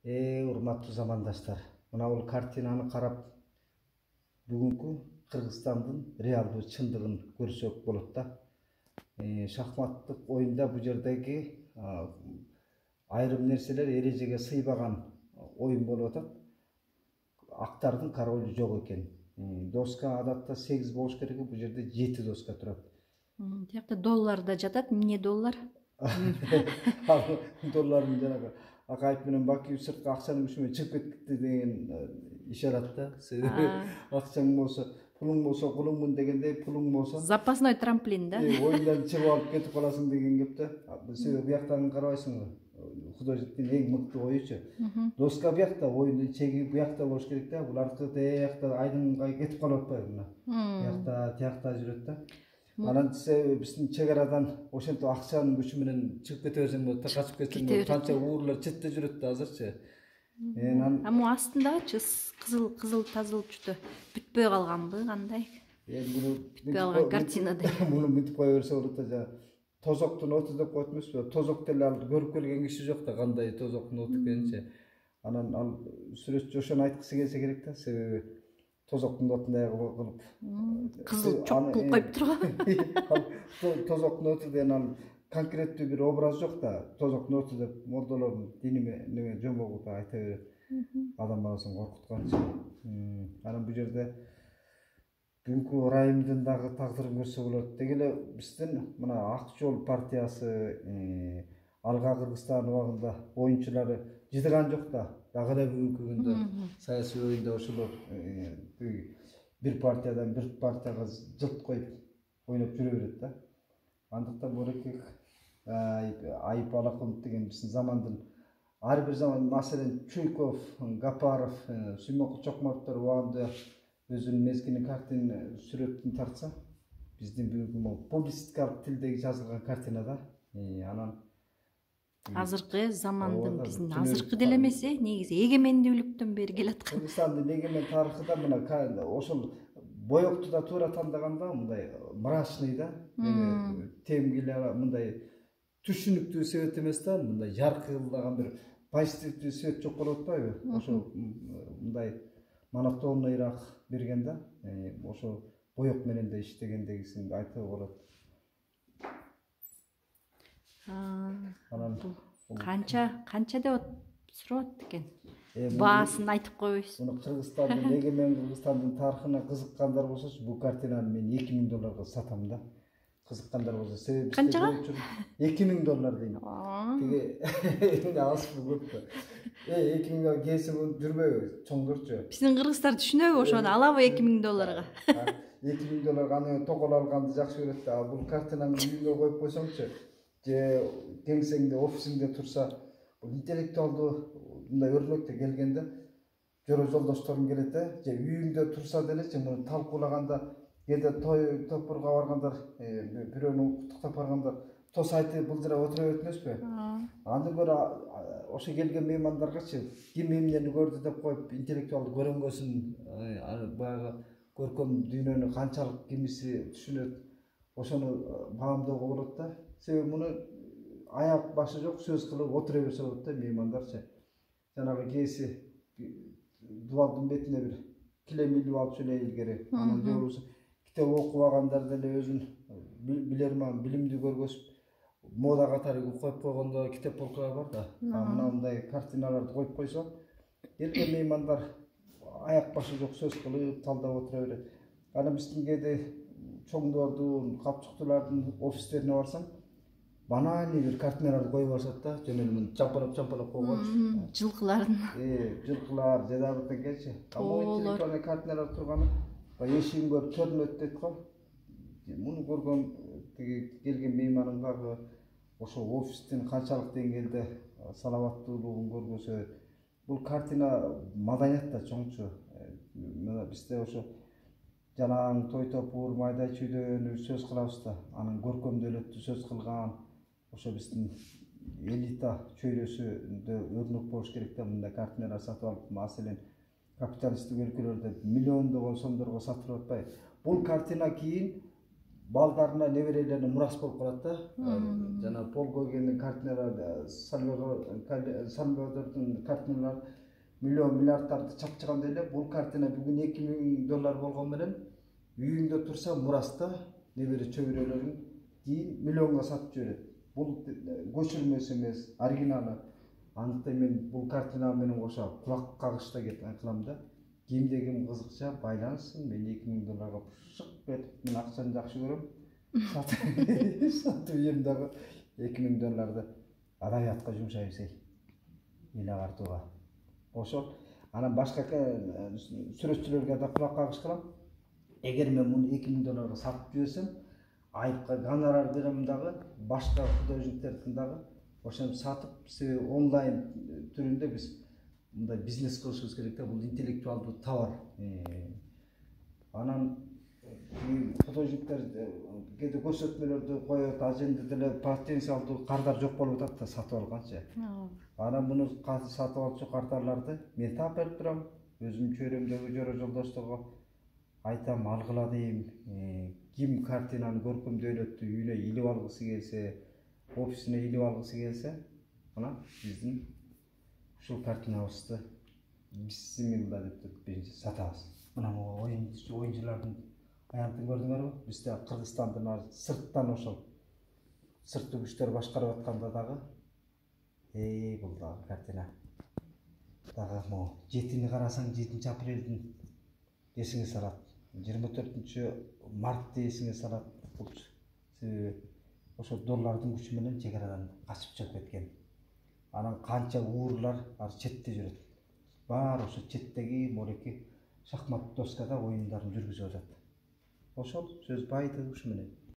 Урматтуу замандаштар, мына бул картинаны карап бүгүнкү Кыргызстандын реалдуу чындыгын көрсөк болот да. Шахматтык оюнда бул жердеги айрым нерселер эрежеге сыйбаган оюн болуп атат. Актардын королу жок экен. Доска адатта 8 болуш керек, бул жерде 7 доска турат. Тиякта доллар да жатат, эмне доллар? Доллардын жанагы Акаев менен Бакиев сыртка акчанын күчү менен чыгып кетти деген ишарат да. Акчаң болсо, пулуң болсо кулуңмун дегендей, пулуң болсо запасной трамплин да. Оюндан чыгып алып кетип каласың деген кеп да. Себеби бияктан карабайсыңбы? Художниктин эң мыкты оючу. Доска биякта, оюндун чеги биякта болуш керек да. Бул аркы тиякта айдынга кетип калып атпайбы мына. Биякта, тиякта жүрөт да. Анан биздин чек арадан ошентип акчанын күчү менен чыгып кете берсең болот, качып кетсең болот. Канча уурлар четте жүрөт да азырчы. Аму астындагычы кызыл тазылып жүртө бүтпөй калганбы, кандай? Бүтпөй калган картинада. Муну бүтүп кое берсе болот да. Тозоктун оту деп коет эмеспи? Тозок деле ал көрүп келген киши жок да, кандай тозоктун оту экенинчи. Анан ал сүрөтчү ошону айткысы келсе керек да, себеби тозоктун отундай кылып кызыл чок кылып коюп турган. Тозоктун оту деген ал конкреттүү бир образ жок да. Тозоктун оту деп молдолордун диниме жомогу да айта берет. Адам баласын коркутканчы. Анан бул жерде бүгүнкү ырайымдын дагы тагдырын көрсө болот. Деги эле биздин мына Ак Жол партиясы алга Кыргызстан убагында оюнчулары жыдыган жок да. Дагы эле бүгүнкү күндө саясий оюнда ошолор бир партиядан бир партияга жылт коюп ойноп жүрө берет да. Андыктан Борекек, Айып Алакулов деген биздин замандын ар бир заман, маселен Чуйков, Гапаров, Сүймөнкул Чокморовдор убагында өзүнүн мезгилин картин сүрөтүн тартса, биздин бүгүнкү публистикалык тилдеги жазылган картина да. Анан азыркы замандын, биздин азыркы деле эмес, негизи эгемендүүлүктөн бери келаткан. Кыргызстандын эгемен тарыхында мына ошол боекту да туура тандаганда мындай мрачный да, темгили мындай түшүнүктүү свет эмес да, мындай жаркырлаган бир позитивдүү свет жок болуп атпайбы? Ошол мындай монотонныйраак берген да. Ошол боек менен да иштегендегисин айтууга болот. Канча деп сурап экен. Баасын айтып койбойсуз. Муну Кыргызстандын эгемен Кыргызстандын тарыхына кызыккандар болсочу, бул картинаны мен 2000 долларга сатам да. Кызыккандар болсо, себеби канчага? 2000 доллар дейм. Тиги аз пул көп да. 2000 келсе жүрбөйбү, чоңдорчу. Биздин кыргыздар түшүнөбү ошону, алабы 2000 долларга? 2000 долларга аны тогол алганды жакшы көрөт да. Бул картинаны үйүңө коюп койсоңчу, же кеңсеңде, офисиңде турса, бул интеллектуалдуу мындай өрнөктө келгенде жора жолдошторуң келет да, же үйүңдө турса делечи, муну талкуулаганда, кээде той топурга баргандар, бирөөнү куттуктап баргандар, тос айтып былжырап отура берет эмеспи? Андан көрө ошо келген меймандаргачы ким эмнени көрдү деп коюп, интеллектуалдуу көрөнгөсүн, баягы көркөм дүйнөнү канчалык кимиси түшүнөт, ошону баамдоого болот да. Себеби муну аяк башы жок сөз кылып отура берсе болот да меймандарчы. Жанагы кээси дубалдын бетине бир килем илип алчу эле илгери. Анан же болбосо китеп окубагандар деле өзүн билерман, билимдүү көргөзүп, мода катары коюп койгондо китеп окуя бар да. Мындай картиналарды коюп койсо, келген меймандар аяк башы жок сөз кылып, талдап отура берет. Анан биздин кээде чоңдордун, капчыктуулардын офистерине барсаң, банальный бир картиналарды коюп барышат да, жөн эле муну чампалап койгончу. Жылкылардын. Жылкылар, же дагы бирдекечи. Интеллектуальный картиналар турганы, эшигин көрүп төрүнөт дейт го. Муну көргөн тиги келген мейманын дагы ошо офистин канчалык деңгээлде саламаттуулугун көргөзөт. Бул картина маданият да чоңчу. Мына бизде ошо жанаң той топур, майда чүйдөнү сөз кылабыз да, анын көркөмдүүлүктү сөз кылган, ошо биздин элита чөйрөсүндө өрнөк болуш керек да. Мындай картиналар сатып алып, маселен капиталисттик өлкөлөрдө миллиондогон сомдорго сатылып атпайбы. Бул картина кийин балдарына неберелерine мурас болуп калат да. Жана Пол Гогенин картиналары, Сальвадордун картиналары миллион миллиардтарды чапчыганда эле бул картина бүгүн $2000 болгон менен үйүңдө турса мурасты небере чөбүрөлөрүң кийин миллионго сатып жиберет. Бул көчүрмөсү эмес, оригиналы. Андыктан мен бул картина менен кошо кулак кагышта кылам да. Кимде ким кызыкча байланышсын. Мен $2000 шык кетип, мен акчаны жакшы көрөм. Сатып ийем дагы $2000 адабиятка жумшай берсей. Эл агартууга. Ошол анан башка сүрөтчүлөргө да кулак кагыш кылам. Эгер мен муну $2000 сатып жиберсем, айыпка гонорар берем дагы, башка художниктердин дагы ошону сатып, онлайн түрүндө биз мындай бизнес кылышыбыз керек да, бул интеллектуалдуу товар. Анан художниктер кээде көрсөтмөлөрдү коёт, аженде деле потенциалдуу кардар жок болуп атат да сатып алганчы. Анан муну сатып алчу картарларды мен таап берип турам. Өзүм чөйрөмдөгү жора жолдошторго айтам, алгыла дейм. Ким картинаны көркөмдөйлөттү, үйүнө илип алгысы келсе, офисине илип алгысы келсе, мына биздин ушул картинабызды бисмилла деп биринчи сатабыз. Мына оюнчулардын аянтын көрдүңөрбү? Бизде Кыргызстандын сырттан ошол сырттуу күчтөр башкарып атканда дагы бул дагы картина. Дагы могу 7-ни карасаң 7-апрелдин эсиңе салат. 24-мартты эсиңе салат. Себеби ошо доллардын күчү менен чек арадан качып чыгып кеткен. Анан канча уурлар ар четте жүрөт. Баары ошо четтеги молеки шахмат доскада оюндарын жүргүзүп атат. Ошол сөз байыды ушу менен.